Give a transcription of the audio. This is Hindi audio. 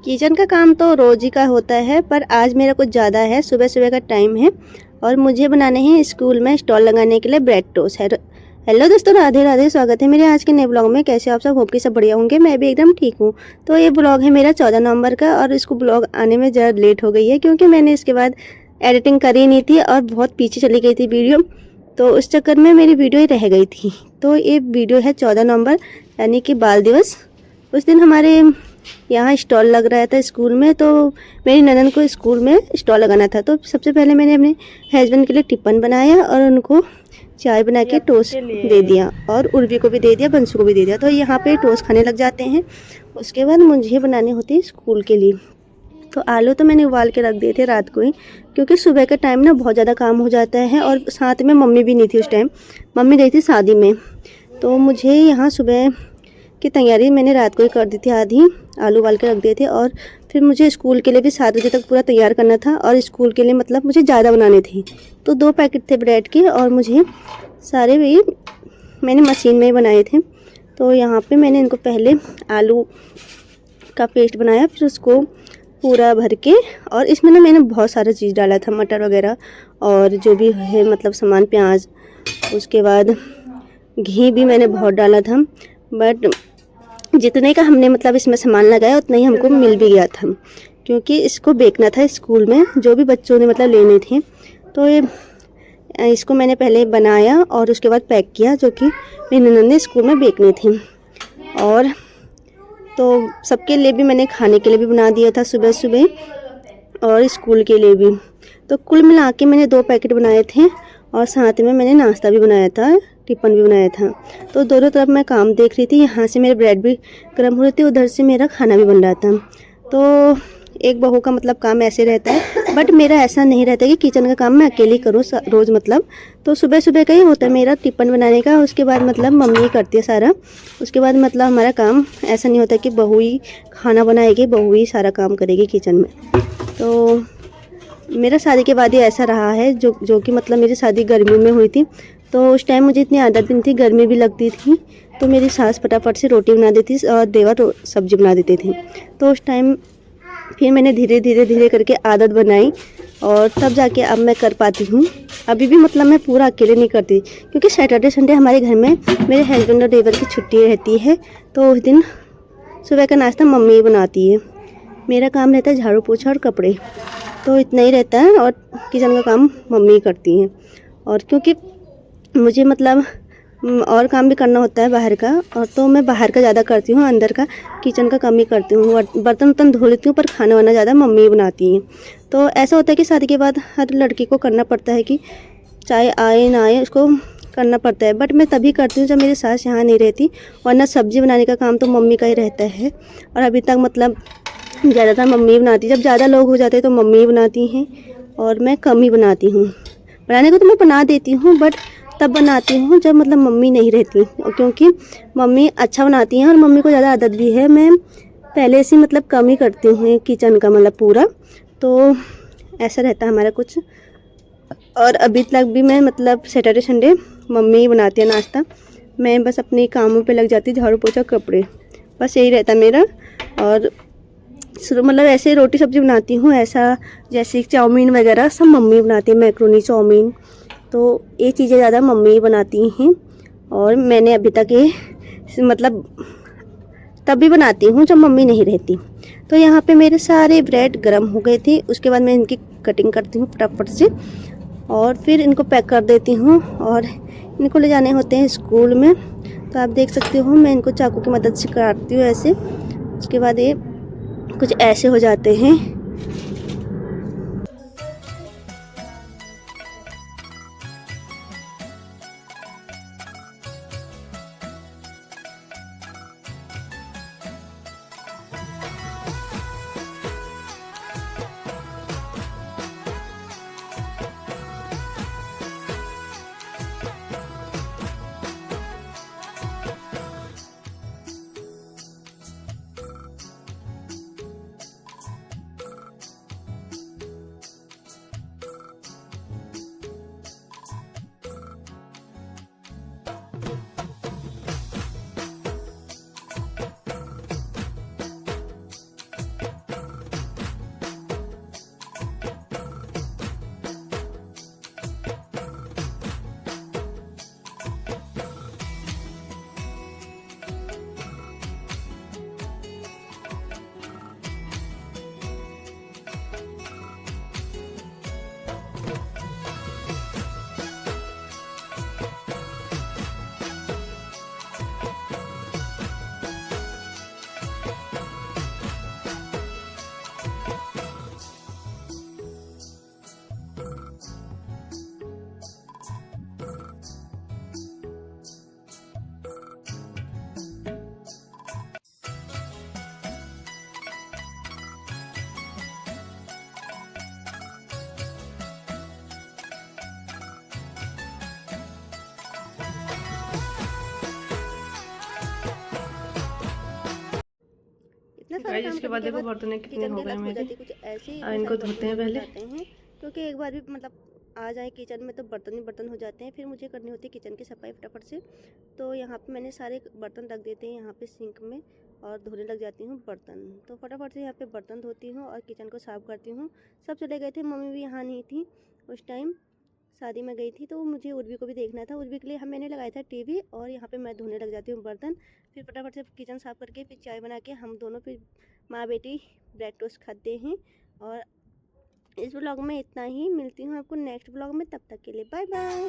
किचन का काम तो रोज़ ही का होता है, पर आज मेरा कुछ ज़्यादा है। सुबह सुबह का टाइम है और मुझे बनाने हैं स्कूल में स्टॉल लगाने के लिए ब्रेड टोस्ट है। हेलो दोस्तों, राधे राधे। स्वागत है मेरे आज के नए ब्लॉग में। कैसे हो आप सब? होप कि सब बढ़िया होंगे। मैं भी एकदम ठीक हूँ। तो ये ब्लॉग है मेरा 14 नवंबर का और इसको ब्लॉग आने में ज़रा लेट हो गई है क्योंकि मैंने इसके बाद एडिटिंग करी नहीं थी और बहुत पीछे चली गई थी वीडियो, तो उस चक्कर में मेरी वीडियो ही रह गई थी। तो ये वीडियो है 14 नवंबर यानी कि बाल दिवस। उस दिन हमारे यहाँ स्टॉल लग रहा था स्कूल में, तो मेरी ननद को स्कूल में स्टॉल लगाना था। तो सबसे पहले मैंने अपने हस्बैंड के लिए टिफ़िन बनाया और उनको चाय बना के टोस्ट दे दिया और उर्वी को भी दे दिया, बंसू को भी दे दिया। तो यहाँ पे टोस्ट खाने लग जाते हैं। उसके बाद मुझे बनाने होती है स्कूल के लिए। तो आलू तो मैंने उबाल के रख दिए थे रात को ही, क्योंकि सुबह का टाइम ना बहुत ज़्यादा काम हो जाता है और साथ में मम्मी भी नहीं थी उस टाइम। मम्मी गई थी शादी में, तो मुझे यहाँ सुबह की तैयारी मैंने रात को ही कर दी थी। आधी आलू उबाल के रख दिए थे और फिर मुझे स्कूल के लिए भी 7 बजे तक पूरा तैयार करना था। और स्कूल के लिए मतलब मुझे ज़्यादा बनाने थे, तो 2 पैकेट थे ब्रेड के और मुझे सारे भी मैंने मशीन में ही बनाए थे। तो यहाँ पे मैंने इनको पहले आलू का पेस्ट बनाया, फिर उसको पूरा भर के, और इसमें ना मैंने बहुत सारा चीज़ डाला था, मटर वगैरह और जो भी है मतलब सामान, प्याज, उसके बाद घी भी मैंने बहुत डाला था। बट जितने का हमने मतलब इसमें सामान लगाया उतना ही हमको मिल भी गया था, क्योंकि इसको बेचना था स्कूल में, जो भी बच्चों ने मतलब लेने थे। तो ये इसको मैंने पहले बनाया और उसके बाद पैक किया, जो कि मेरी ननद ने स्कूल में बेचने थी। और तो सबके लिए भी मैंने खाने के लिए भी बना दिया था सुबह सुबह और स्कूल के लिए भी। तो कुल मिला के मैंने 2 पैकेट बनाए थे और साथ में मैंने नाश्ता भी बनाया था, टिफ़िन भी बनाया था। तो दोनों तरफ मैं काम देख रही थी। यहाँ से मेरे ब्रेड भी गर्म हो रही थी, उधर से मेरा खाना भी बन रहा था। तो एक बहू का मतलब काम ऐसे रहता है, बट मेरा ऐसा नहीं रहता कि किचन का काम मैं अकेली करूँ रोज़ मतलब। तो सुबह सुबह का ही होता है मेरा टिफ़िन बनाने का, उसके बाद मतलब मम्मी ही करती है सारा। उसके बाद मतलब हमारा काम ऐसा नहीं होता कि बहू ही खाना बनाएगी, बहू ही सारा काम करेगी किचन में। तो मेरा शादी के बाद ही ऐसा रहा है, जो कि मतलब मेरी शादी गर्मियों में हुई थी। तो उस टाइम मुझे इतनी आदत नहीं थी, गर्मी भी लगती थी, तो मेरी सास फटाफट से रोटी बना देती और देवर सब्जी बना देते थे। तो उस टाइम फिर मैंने धीरे धीरे करके आदत बनाई और तब जाके अब मैं कर पाती हूँ। अभी भी मतलब मैं पूरा अकेले नहीं करती, क्योंकि सैटरडे संडे हमारे घर में मेरे हस्बैंड और देवर की छुट्टी रहती है। तो उस दिन सुबह का नाश्ता मम्मी ही बनाती है। मेरा काम रहता है झाड़ू पोछा और कपड़े, तो इतना ही रहता है और किचन का काम मम्मी ही करती हैं। और क्योंकि मुझे मतलब और काम भी करना होता है बाहर का, और तो मैं बाहर का ज़्यादा करती हूँ, अंदर का किचन का कम ही करती हूँ। बर्तन वर्तन धो लेती हूँ, पर खाना वाना ज़्यादा मम्मी ही बनाती हैं। तो ऐसा होता है कि शादी के बाद हर लड़की को करना पड़ता है कि चाहे आए ना आए उसको करना पड़ता है। बट मैं तभी करती हूँ जब मेरी सास यहाँ नहीं रहती, वरना सब्ज़ी बनाने का काम तो मम्मी का ही रहता है। और अभी तक मतलब ज़्यादातर मम्मी बनाती, जब ज़्यादा लोग हो जाते हैं तो मम्मी बनाती हैं और मैं कम ही बनाती हूँ। बनाने को तो मैं बना देती हूँ, बट तब बनाती हूँ जब मतलब मम्मी नहीं रहती, और क्योंकि मम्मी अच्छा बनाती हैं और मम्मी को ज़्यादा आदत भी है। मैं पहले से मतलब कम ही करती हूँ किचन का मतलब पूरा, तो ऐसा रहता है हमारा कुछ। और अभी तक भी मैं मतलब सैटरडे संडे मम्मी ही बनाती है नाश्ता, मैं बस अपने कामों पे लग जाती, झाड़ू पोछा कपड़े, बस यही रहता मेरा। और मतलब ऐसे रोटी सब्ज़ी बनाती हूँ, ऐसा जैसे चाउमीन वगैरह सब मम्मी बनाती है, मैक्रोनी चाउमीन, तो ये चीज़ें ज़्यादा मम्मी ही बनाती हैं। और मैंने अभी तक ये मतलब तभी बनाती हूँ जब मम्मी नहीं रहती। तो यहाँ पे मेरे सारे ब्रेड गर्म हो गए थे। उसके बाद मैं इनकी कटिंग करती हूँ फटाफट से और फिर इनको पैक कर देती हूँ और इनको ले जाने होते हैं स्कूल में। तो आप देख सकते हो मैं इनको चाकू की मदद से काटती हूँ ऐसे। उसके बाद ये कुछ ऐसे हो जाते हैं। सारा काम इसके करने बाद के देखो बाद बर्तन कितने किचन हो की गए हालत हो मेरे। जाती है कुछ ऐसे ही, इतने इनको सारे धोते हैं बर्तन हो पहले। जाते हैं क्योंकि एक बार भी मतलब आ जाए किचन में तो बर्तन ही बर्तन हो जाते हैं। फिर मुझे करनी होती है किचन की सफाई फटाफट से। तो यहाँ पे मैंने सारे बर्तन रख देते हैं यहाँ पे सिंक में और धोने लग जाती हूँ बर्तन। तो फटाफट से यहाँ पे बर्तन धोती हूँ और किचन को साफ़ करती हूँ। सब चले गए थे, मम्मी भी यहाँ नहीं थी उस टाइम, शादी में गई थी। तो मुझे उर्वी को भी देखना था, उर्वी के लिए मैंने लगाया था टीवी और यहाँ पे मैं धोने लग जाती हूँ बर्तन। फिर फटाफट से किचन साफ़ करके फिर चाय बना के हम दोनों फिर माँ बेटी ब्रेड टोस्ट खाते हैं। और इस ब्लॉग में इतना ही, मिलती हूँ आपको नेक्स्ट ब्लॉग में, तब तक के लिए बाय बाय।